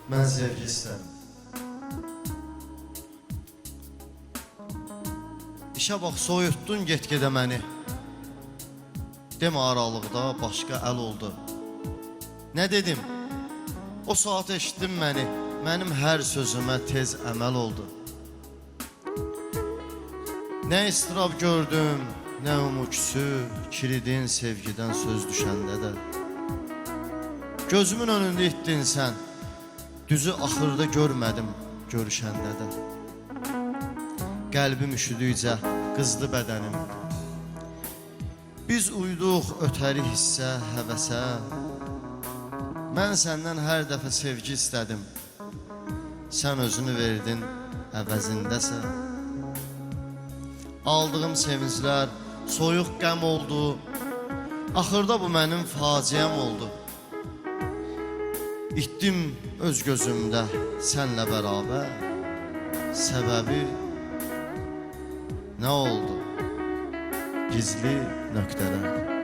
Mən sevgi istədim. İşə bax, soyutdun get-gedə məni. Demə aralıqda başqa əl oldu. Nə dedim? O saat eşitdim məni. Mənim hər sözümə tez əməl oldu. Nə istirab gördüm, nə umuksu, kilidin sevgidən söz düşəndə də. Gözümün önündə itdin sən, düzü axırda görmədim görüşəndə də. Qəlbim üşüdükcə qızdı bədənim. Biz uyduq ötəri hissə, həvəsə. Mən səndən hər dəfə sevgi istədim. Sən özünü verdin əvəzindəsə. Aldığım sevinclər soyuq qəm oldu. Axırda bu mənim faciəm oldu. İtdim öz gözümdə sənlə bərabər. Səbəbi nə oldu? Gizli nöqtələr.